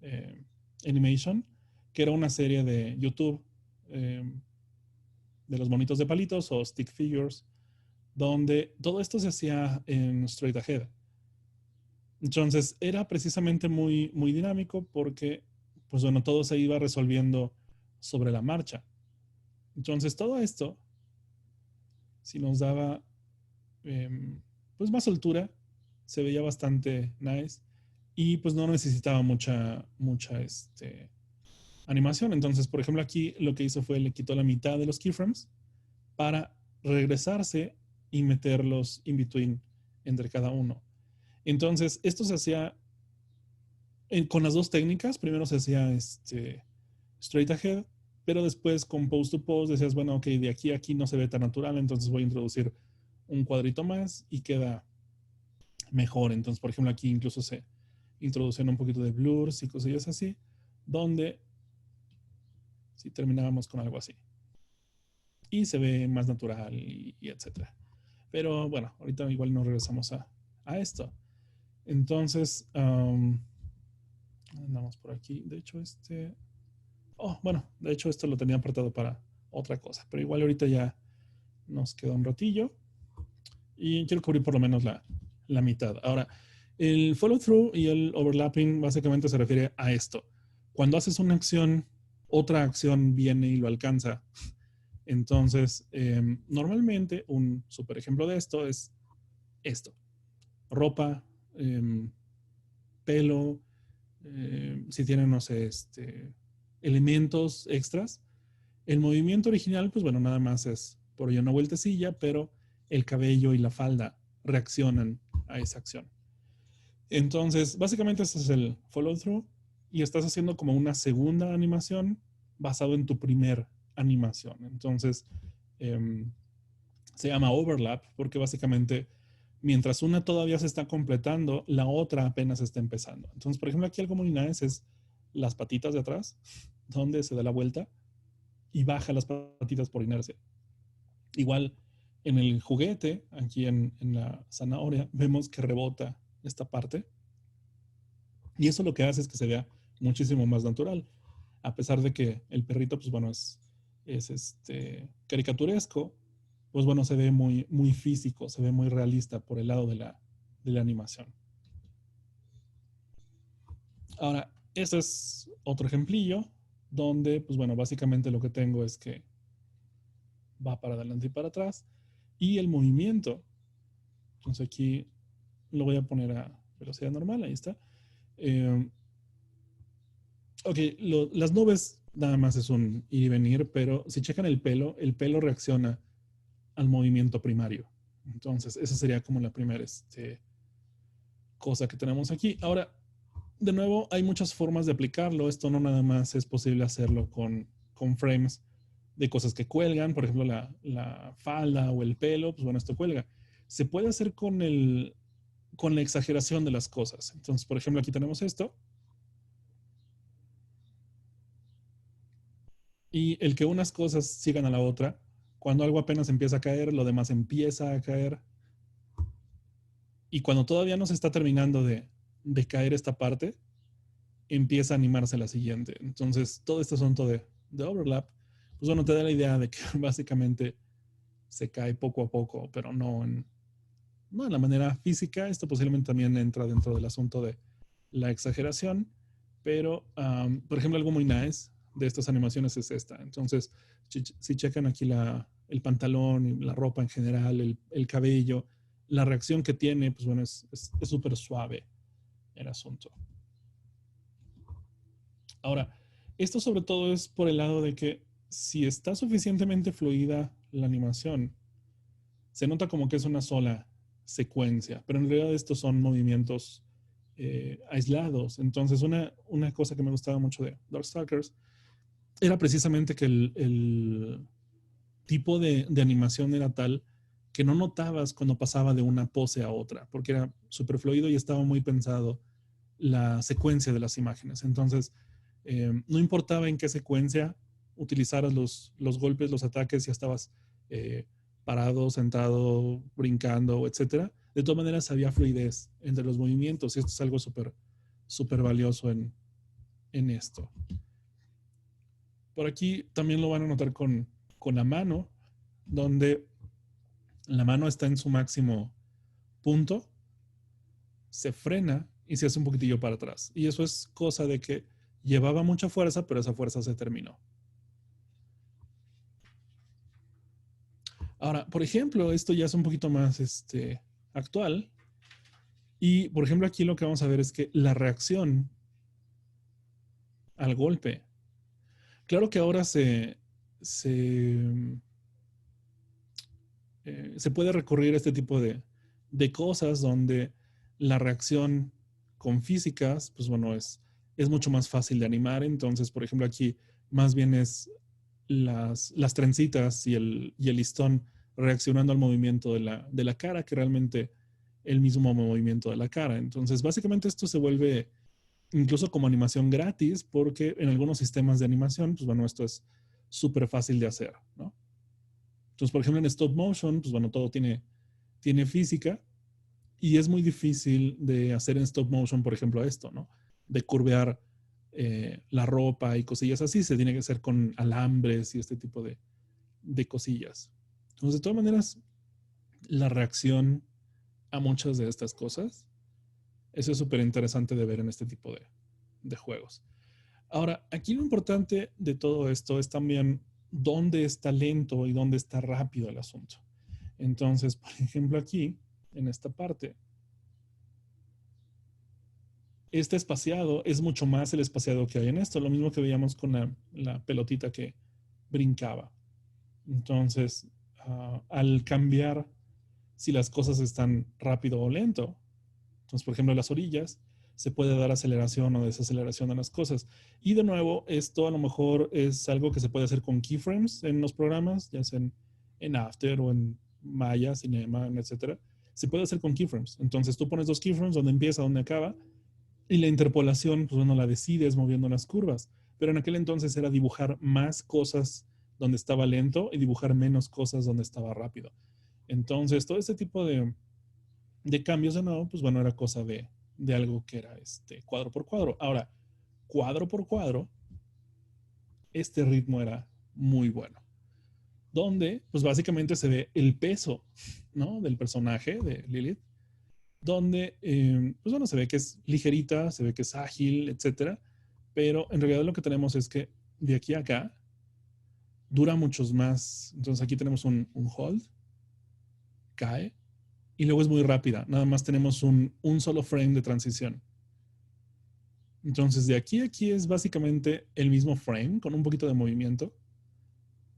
eh, Animation, que era una serie de YouTube eh, de los monitos de palitos o stick figures, donde todo esto se hacía en straight ahead. Entonces era precisamente muy dinámico porque, pues bueno, todo se iba resolviendo sobre la marcha. Entonces todo esto, si nos daba pues más altura, se veía bastante nice y pues no necesitaba mucha animación. Entonces, por ejemplo, aquí lo que hizo fue le quitó la mitad de los keyframes para regresarse y meterlos in between entre cada uno. Entonces, esto se hacía con las dos técnicas. Primero se hacía straight ahead, pero después con post to post decías, bueno, ok, de aquí a aquí no se ve tan natural, entonces voy a introducir un cuadrito más y queda mejor. Entonces, por ejemplo, aquí incluso se introducen un poquito de blurs y cosillas así, donde si terminábamos con algo así. Y se ve más natural y etcétera. Pero bueno, ahorita igual nos regresamos a esto. Entonces, andamos por aquí. De hecho, Oh, bueno, de hecho esto lo tenía apartado para otra cosa, pero igual ahorita ya nos queda un ratillo y quiero cubrir por lo menos la mitad. Ahora, el follow through y el overlapping básicamente se refiere a esto. Cuando haces una acción, otra acción viene y lo alcanza. Entonces, normalmente un super ejemplo de esto es esto. Ropa, pelo, si tienen, no sé, elementos extras. El movimiento original, pues bueno, nada más es por una vueltecilla, pero el cabello y la falda reaccionan a esa acción. Entonces, básicamente ese es el follow through y estás haciendo como una segunda animación basado en tu primer animación. Entonces, eh, se llama overlap porque básicamente mientras una todavía se está completando, la otra apenas está empezando. Entonces, por ejemplo, aquí algo muy nice es las patitas de atrás, donde se da la vuelta y baja las patitas por inercia. Igual en el juguete, aquí en la zanahoria, vemos que rebota esta parte y eso lo que hace es que se vea muchísimo más natural. A pesar de que el perrito, pues bueno, es caricaturesco, pues bueno, se ve muy, muy físico, se ve muy realista por el lado de la animación. Ahora, este es otro ejemplillo donde, pues bueno, básicamente lo que tengo es que va para adelante y para atrás y el movimiento. Entonces aquí lo voy a poner a velocidad normal, ahí está. Eh, ok, las nubes nada más es un ir y venir, pero si checan el pelo reacciona al movimiento primario. Entonces, esa sería como la primera cosa que tenemos aquí. Ahora, de nuevo, hay muchas formas de aplicarlo. Esto no nada más es posible hacerlo con frames de cosas que cuelgan, por ejemplo, la falda o el pelo, pues bueno, esto cuelga. Se puede hacer con la exageración de las cosas. Entonces, por ejemplo, aquí tenemos esto. Y el que unas cosas sigan a la otra, cuando algo apenas empieza a caer, lo demás empieza a caer. Y cuando todavía no se está terminando de caer esta parte, empieza a animarse la siguiente. Entonces, todo este asunto de overlap, pues bueno, te da la idea de que básicamente se cae poco a poco, pero no en la manera física. Esto posiblemente también entra dentro del asunto de la exageración, pero, por ejemplo, algo muy nice de estas animaciones es esta. Entonces, si checan aquí el pantalón y la ropa en general, el cabello, la reacción que tiene, pues bueno, es súper suave el asunto. Ahora, esto sobre todo es por el lado de que si está suficientemente fluida la animación, se nota como que es una sola secuencia, pero en realidad estos son movimientos aislados. Entonces, una cosa que me gustaba mucho de Darkstalkers era precisamente que el tipo de animación era tal que no notabas cuando pasaba de una pose a otra, porque era súper fluido y estaba muy pensado la secuencia de las imágenes. Entonces, no importaba en qué secuencia utilizaras los golpes, los ataques, ya estabas eh, parado, sentado, brincando, etcétera. De todas maneras, había fluidez entre los movimientos y esto es algo súper, súper valioso en esto. Por aquí también lo van a notar con la mano, donde la mano está en su máximo punto, se frena y se hace un poquitillo para atrás. Y eso es cosa de que llevaba mucha fuerza, pero esa fuerza se terminó. Ahora, por ejemplo, esto ya es un poquito más actual. Y, por ejemplo, aquí lo que vamos a ver es que la reacción al golpe, claro que ahora se puede recurrir a este tipo de cosas donde la reacción con físicas, pues bueno, es mucho más fácil de animar. Entonces, por ejemplo, aquí más bien es las trencitas y el listón reaccionando al movimiento de la cara que realmente el mismo movimiento de la cara. Entonces, básicamente esto se vuelve incluso como animación gratis porque en algunos sistemas de animación, pues bueno, esto es súper fácil de hacer, ¿no? Entonces, por ejemplo, en stop motion, pues bueno, todo tiene física y es muy difícil de hacer en stop motion, por ejemplo, esto, ¿no? De curvear la ropa y cosillas así, se tiene que hacer con alambres y este tipo de cosillas. Entonces, de todas maneras, la reacción a muchas de estas cosas, eso es súper interesante de ver en este tipo de juegos. Ahora, aquí lo importante de todo esto es también dónde está lento y dónde está rápido el asunto. Entonces, por ejemplo, aquí, en esta parte, este espaciado es mucho más el espaciado que hay en esto, lo mismo que veíamos con la pelotita que brincaba. Entonces, al cambiar si las cosas están rápido o lento, entonces, por ejemplo, en las orillas se puede dar aceleración o desaceleración a las cosas. Y de nuevo, esto a lo mejor es algo que se puede hacer con keyframes en los programas, ya sea en After o en Maya, Cinema, etcétera. Se puede hacer con keyframes. Entonces, tú pones dos keyframes donde empieza, donde acaba, y la interpolación, pues bueno, la decides moviendo las curvas. Pero en aquel entonces era dibujar más cosas donde estaba lento y dibujar menos cosas donde estaba rápido. Entonces, todo este tipo de cambios de nuevo, pues bueno, era cosa de algo que era cuadro por cuadro. Ahora, cuadro por cuadro, este ritmo era muy bueno. Donde, pues básicamente se ve el peso, ¿no? Del personaje de Lilith. Donde, pues bueno, se ve que es ligerita, se ve que es ágil, etcétera. Pero en realidad lo que tenemos es que de aquí a acá dura muchos más. Entonces aquí tenemos un hold, cae, y luego es muy rápida. Nada más tenemos un solo frame de transición. Entonces, de aquí a aquí es básicamente el mismo frame con un poquito de movimiento.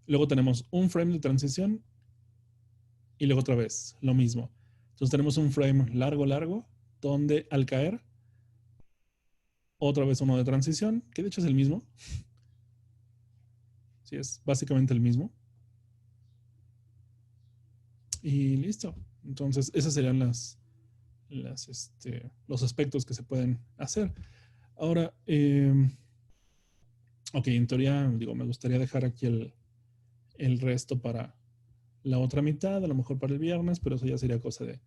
Luego tenemos un frame de transición y luego otra vez lo mismo. Entonces tenemos un frame largo, largo, donde al caer, otra vez uno de transición, que de hecho es el mismo. Sí, es básicamente el mismo. Y listo. Entonces, esas serían los aspectos que se pueden hacer. Ahora, ok, en teoría, digo, me gustaría dejar aquí el resto para la otra mitad, a lo mejor para el viernes, pero eso ya sería cosa de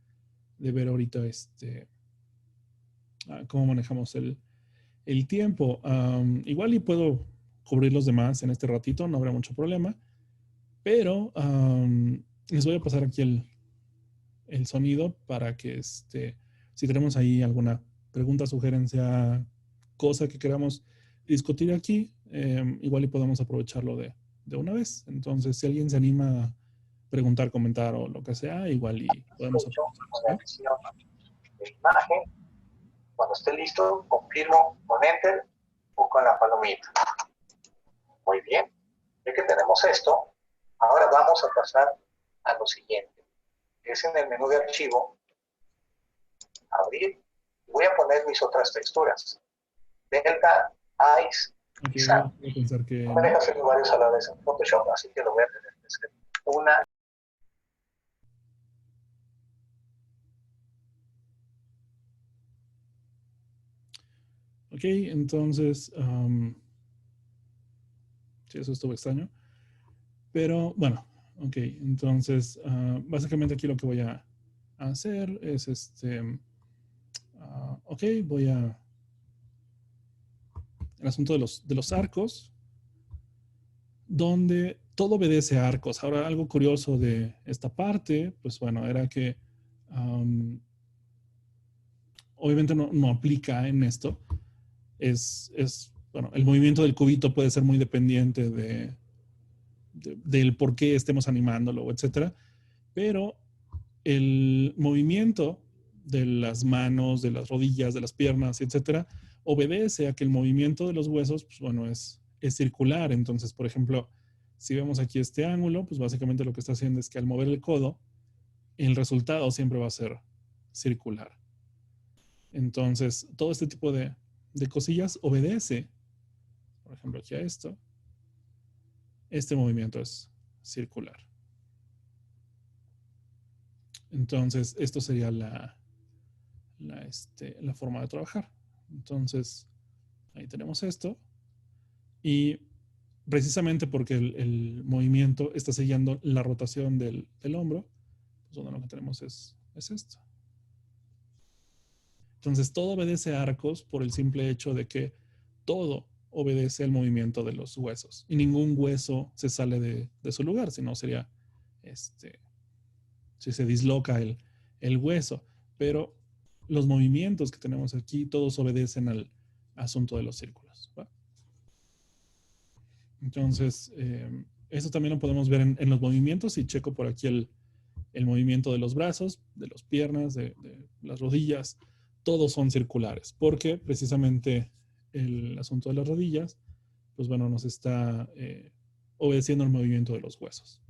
ver ahorita cómo manejamos el tiempo. Igual y puedo cubrir los demás en este ratito, no habrá mucho problema, pero les voy a pasar aquí el sonido para que si tenemos ahí alguna pregunta, sugerencia, cosa que queramos discutir aquí, igual y podemos aprovecharlo de una vez. Entonces, si alguien se anima a preguntar, comentar o lo que sea, igual y podemos aprovechar. Con la edición de imagen, cuando esté listo, confirmo con Enter o con la palomita. Muy bien, ya que tenemos esto, ahora vamos a pasar a lo siguiente. Es en el menú de archivo, abrir, voy a poner mis otras texturas. Delta, Ice y Okay, Sand. voy a pensar que No me deja hacer varios a la vez en Photoshop, así que lo voy a tener que hacer una. Ok, entonces, sí, eso estuvo extraño. Pero bueno, ok, entonces, básicamente aquí lo que voy a hacer es ok, voy a, el asunto de los arcos, donde todo obedece a arcos. Ahora, algo curioso de esta parte, pues bueno, era que obviamente no aplica en esto. Bueno, el movimiento del cubito puede ser muy dependiente del por qué estemos animándolo, etcétera. Pero el movimiento de las manos, de las rodillas, de las piernas, etcétera, obedece a que el movimiento de los huesos, pues bueno, es circular. Entonces, por ejemplo, si vemos aquí este ángulo, pues básicamente lo que está haciendo es que al mover el codo, el resultado siempre va a ser circular. Entonces, todo este tipo de cosillas obedece, por ejemplo, aquí a esto. Este movimiento es circular. Entonces, esto sería la forma de trabajar. Entonces, ahí tenemos esto. Y precisamente porque el movimiento está siguiendo la rotación del hombro, pues donde lo que tenemos es esto. Entonces, todo obedece a arcos por el simple hecho de que todo obedece al movimiento de los huesos. Y ningún hueso se sale de su lugar, si no sería, si se disloca el hueso. Pero los movimientos que tenemos aquí, todos obedecen al asunto de los círculos, ¿va? Entonces, eso también lo podemos ver en los movimientos. Y checo por aquí el movimiento de los brazos, de las piernas, de las rodillas, todos son circulares, porque precisamente el asunto de las rodillas, pues bueno, nos está obedeciendo el movimiento de los huesos.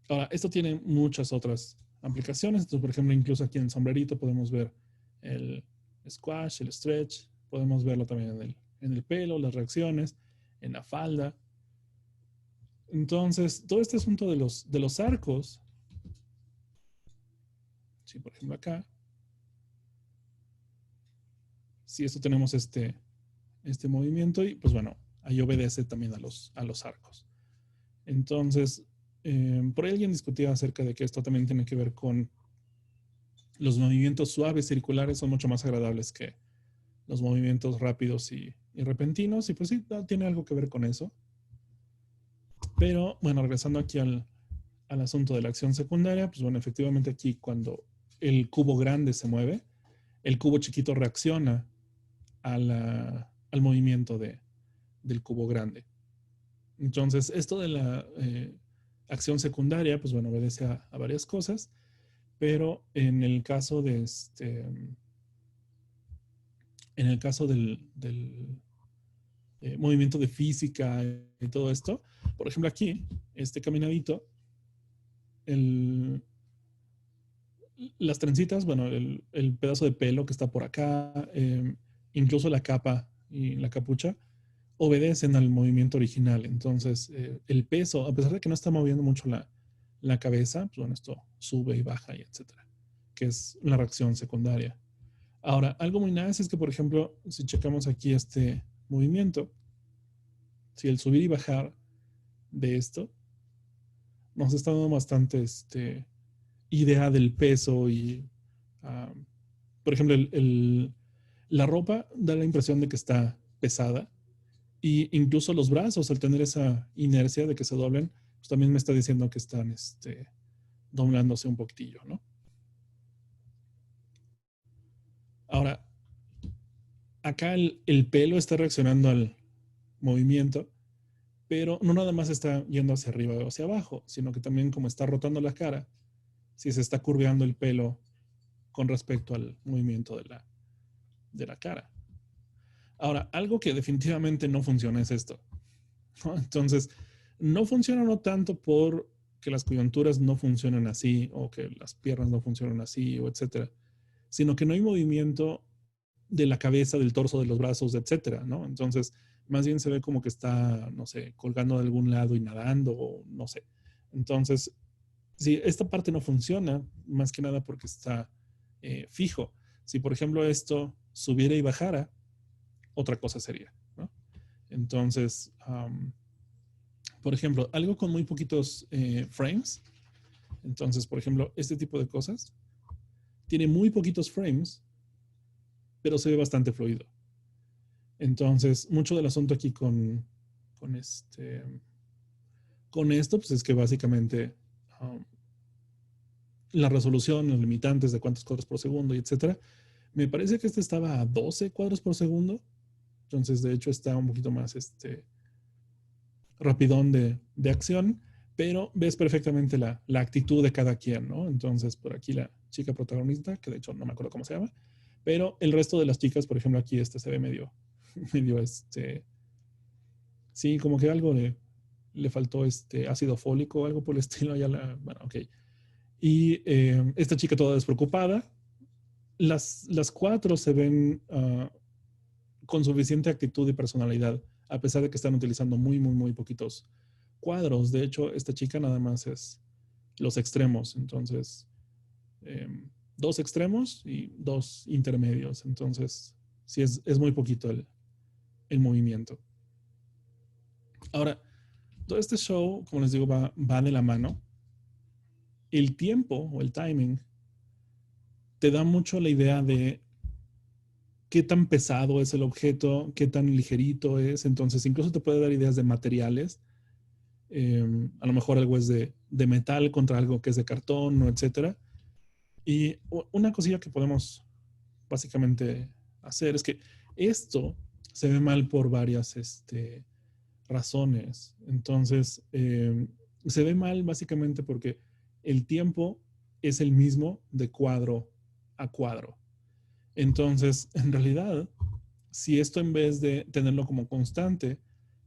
Ahora, esto tiene muchas otras aplicaciones. Entonces, por ejemplo, incluso aquí en el sombrerito podemos ver el squash, el stretch, podemos verlo también en el pelo, las reacciones, en la falda. Entonces, todo este asunto de los arcos, si por ejemplo acá, si esto tenemos este movimiento y pues bueno, ahí obedece también a los arcos. Entonces, por ahí alguien discutía acerca de que esto también tiene que ver con los movimientos suaves circulares son mucho más agradables que los movimientos rápidos y repentinos, y pues sí, tiene algo que ver con eso. Pero bueno, regresando aquí al asunto de la acción secundaria, pues bueno, efectivamente aquí cuando el cubo grande se mueve, el cubo chiquito reacciona al movimiento del cubo grande. Entonces, esto de la acción secundaria, pues bueno, obedece a varias cosas, pero en el caso de en el caso del movimiento de física y todo esto, por ejemplo aquí, este caminadito, las trencitas, bueno, el pedazo de pelo que está por acá, incluso la capa y la capucha, obedecen al movimiento original. Entonces, el peso, a pesar de que no está moviendo mucho la cabeza, pues bueno, esto sube y baja y etcétera, que es la reacción secundaria. Ahora, algo muy nice es que, por ejemplo, si checamos aquí este movimiento, si el subir y bajar de esto, nos está dando bastante idea del peso y, por ejemplo, la ropa da la impresión de que está pesada, y incluso los brazos, al tener esa inercia de que se doblen, pues también me está diciendo que están doblándose un poquitillo, ¿no? Ahora, acá el pelo está reaccionando al movimiento, pero no nada más está yendo hacia arriba o hacia abajo, sino que también como está rotando la cara, si se está curveando el pelo con respecto al movimiento de la cara. Ahora, algo que definitivamente no funciona es esto, ¿no? Entonces, no funciona no tanto por que las coyunturas no funcionan así o que las piernas no funcionan así o etcétera, sino que no hay movimiento de la cabeza, del torso, de los brazos, etcétera, ¿no? Entonces, más bien se ve como que está, no sé, colgando de algún lado y nadando o no sé. Entonces, si esta parte no funciona, más que nada porque está fijo. Si, por ejemplo, esto subiera y bajara, otra cosa sería, ¿no? Entonces, por ejemplo, algo con muy poquitos frames. Entonces, por ejemplo, este tipo de cosas tiene muy poquitos frames, pero se ve bastante fluido. Entonces, mucho del asunto aquí con esto, pues es que básicamente la resolución, los limitantes de cuántos cuadros por segundo y etcétera, me parece que este estaba a 12 cuadros por segundo. Entonces, de hecho, está un poquito más rapidón de acción, pero ves perfectamente la actitud de cada quien, ¿no? Entonces, por aquí la chica protagonista, que de hecho no me acuerdo cómo se llama, pero el resto de las chicas, por ejemplo, aquí se ve medio sí, como que algo le faltó ácido fólico o algo por el estilo. Bueno, ok. Y esta chica toda despreocupada. Las cuatro se ven con suficiente actitud y personalidad, a pesar de que están utilizando muy, muy, muy poquitos cuadros. De hecho, esta chica nada más es los extremos. Entonces, 2 extremos y 2 intermedios. Entonces, sí, es muy poquito el movimiento. Ahora, todo este show, como les digo, va de la mano. El tiempo o el timing te da mucho la idea de qué tan pesado es el objeto, qué tan ligerito es. Entonces, incluso te puede dar ideas de materiales. A lo mejor algo es de metal contra algo que es de cartón, o etcétera. Y una cosilla que podemos básicamente hacer es que esto se ve mal por varias razones. Entonces, se ve mal básicamente porque el tiempo es el mismo de cuadro a cuadro. Entonces, en realidad, si esto en vez de tenerlo como constante,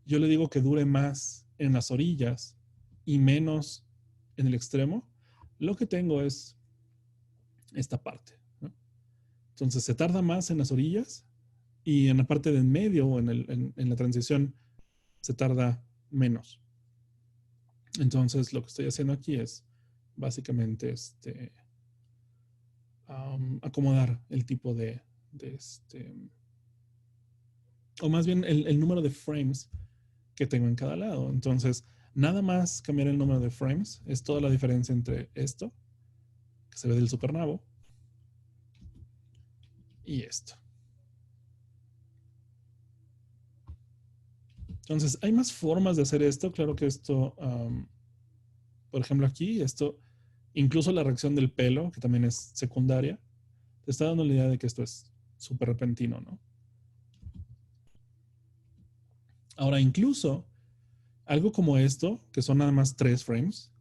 yo le digo que dure más en las orillas y menos en el extremo, lo que tengo es esta parte, ¿no? Entonces se tarda más en las orillas y en la parte de en medio o en la transición se tarda menos. Entonces lo que estoy haciendo aquí es básicamente acomodar el tipo de o más bien el número de frames que tengo en cada lado. Entonces, nada más cambiar el número de frames es toda la diferencia entre esto, que se ve del supernavo, y esto. Entonces, hay más formas de hacer esto. Claro que esto, por ejemplo, aquí, esto, incluso la reacción del pelo, que también es secundaria, te está dando la idea de que esto es súper repentino, ¿no? Ahora, incluso algo como esto, que son nada más 3 frames,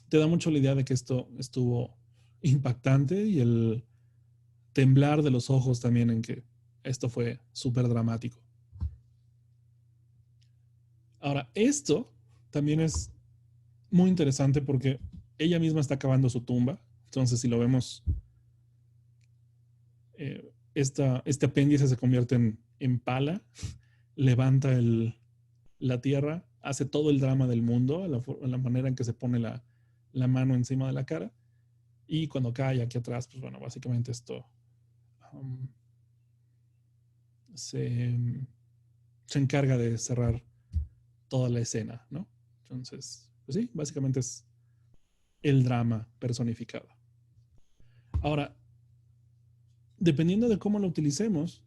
te da mucho la idea de que esto estuvo impactante y el temblar de los ojos también en que esto fue súper dramático. Ahora, esto también es muy interesante porque ella misma está cavando su tumba. Entonces, si lo vemos, este apéndice se convierte en pala, levanta la tierra, hace todo el drama del mundo, la manera en que se pone la mano encima de la cara. Y cuando cae aquí atrás, pues bueno, básicamente esto um, se, se encarga de cerrar toda la escena, ¿no? Entonces, pues sí, básicamente es el drama personificado. Ahora, dependiendo de cómo lo utilicemos,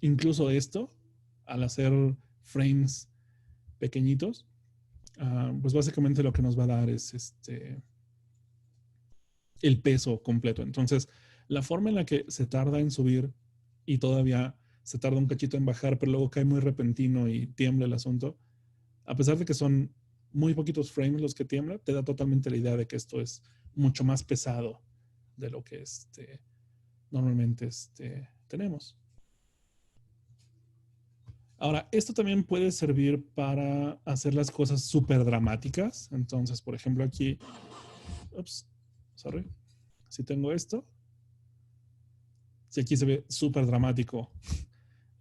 incluso esto, al hacer frames pequeñitos, pues básicamente lo que nos va a dar es el peso completo. Entonces, la forma en la que se tarda en subir y todavía se tarda un cachito en bajar, pero luego cae muy repentino y tiembla el asunto, a pesar de que son muy poquitos frames los que tiembla, te da totalmente la idea de que esto es mucho más pesado de lo que normalmente tenemos. Ahora, esto también puede servir para hacer las cosas súper dramáticas. Entonces, por ejemplo, aquí, ups, sorry, si tengo esto, si aquí se ve súper dramático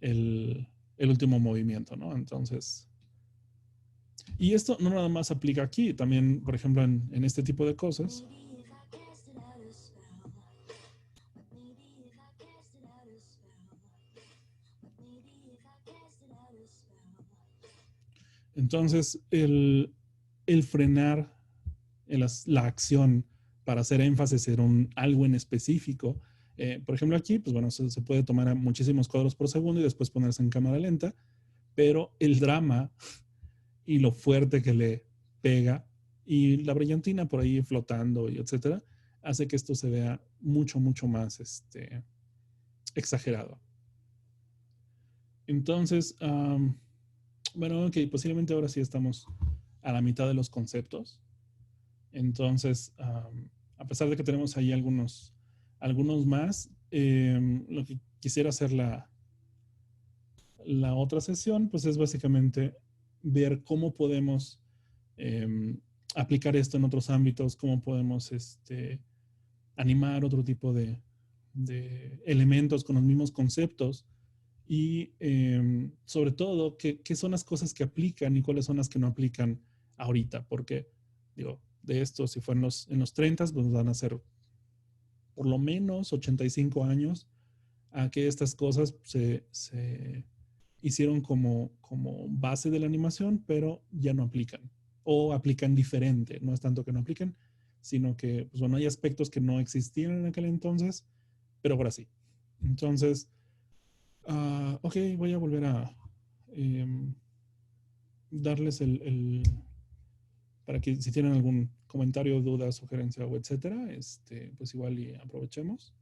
el último movimiento, ¿no? Entonces, y esto no nada más aplica aquí, también, por ejemplo, en este tipo de cosas. Entonces, el frenar la acción para hacer énfasis en algo en específico, por ejemplo, aquí, pues bueno, se puede tomar a muchísimos cuadros por segundo y después ponerse en cámara lenta, pero el drama y lo fuerte que le pega y la brillantina por ahí flotando y etcétera, hace que esto se vea mucho, mucho más exagerado. Entonces, bueno, ok, posiblemente ahora sí estamos a la mitad de los conceptos. Entonces, a pesar de que tenemos ahí algunos más, lo que quisiera hacer la otra sesión, pues es básicamente ver cómo podemos aplicar esto en otros ámbitos, cómo podemos animar otro tipo de elementos con los mismos conceptos y sobre todo qué son las cosas que aplican y cuáles son las que no aplican ahorita, porque digo, de esto, si fue en los 30, pues van a ser por lo menos 85 años a que estas cosas se hicieron como base de la animación, pero ya no aplican o aplican diferente. No es tanto que no apliquen, sino que, pues bueno, hay aspectos que no existían en aquel entonces, pero ahora sí. Entonces, ok, voy a volver a darles para que si tienen algún comentario, duda, sugerencia o etcétera, pues igual y aprovechemos.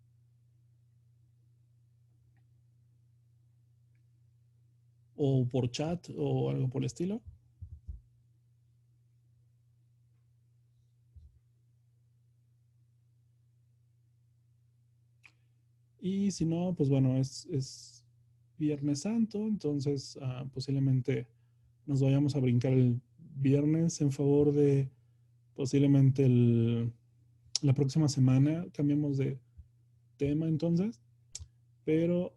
O por chat o algo por el estilo. Y si no, pues bueno, es Viernes Santo, entonces posiblemente nos vayamos a brincar el viernes en favor de posiblemente la próxima semana cambiemos de tema entonces, pero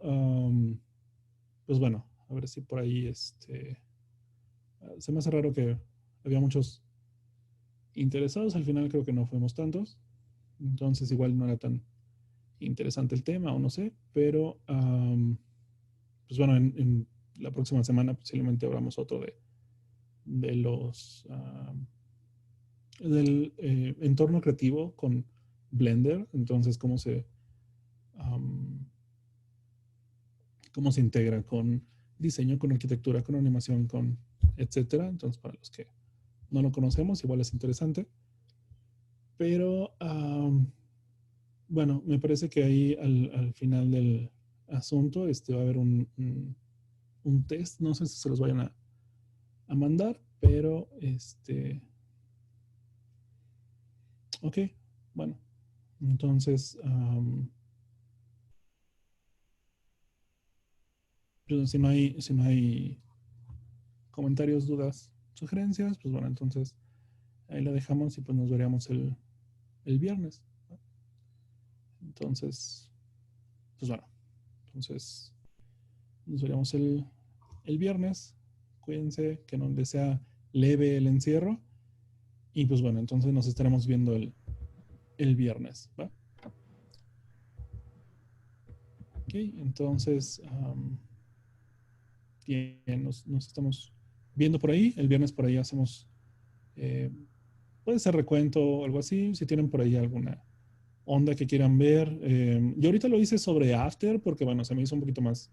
pues bueno, a ver si por ahí se me hace raro que había muchos interesados, al final creo que no fuimos tantos, entonces igual no era tan interesante el tema o no sé, pero pues bueno, en la próxima semana posiblemente hablamos otro de los del entorno creativo con Blender, entonces cómo se integra con diseño, con arquitectura, con animación, con etcétera. Entonces, para los que no lo conocemos, igual es interesante. Pero bueno, me parece que ahí al final del asunto va a haber un test, no sé si se los vayan a mandar, pero ok, bueno, entonces, pues, si no hay comentarios, dudas, sugerencias, pues bueno, entonces ahí la dejamos y pues nos veríamos el viernes, ¿no? Entonces, pues bueno, entonces nos veríamos el viernes. Cuídense, que no les sea leve el encierro. Y pues bueno, entonces nos estaremos viendo el viernes, ¿va? Ok, entonces, bien, nos estamos viendo por ahí. El viernes por ahí hacemos, eh, puede ser recuento o algo así, si tienen por ahí alguna onda que quieran ver. Yo ahorita lo hice sobre After porque, bueno, se me hizo un poquito más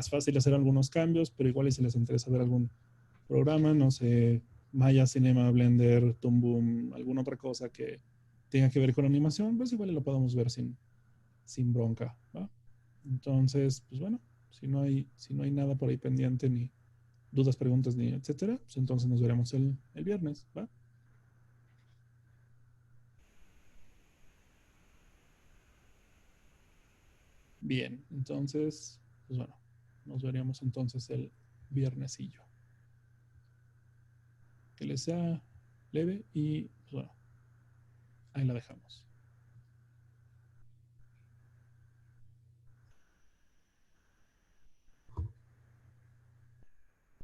fácil hacer algunos cambios, pero igual y si les interesa ver algún programa, no sé, Maya, Cinema, Blender, Toon Boom, alguna otra cosa que tenga que ver con animación, pues igual lo podemos ver sin bronca, ¿va? Entonces, pues bueno, si no hay nada por ahí pendiente, ni dudas, preguntas, ni etcétera, pues entonces nos veremos el viernes, ¿va? Bien, entonces, pues bueno, nos veríamos entonces el viernesillo. Que les sea leve y, pues bueno, ahí la dejamos.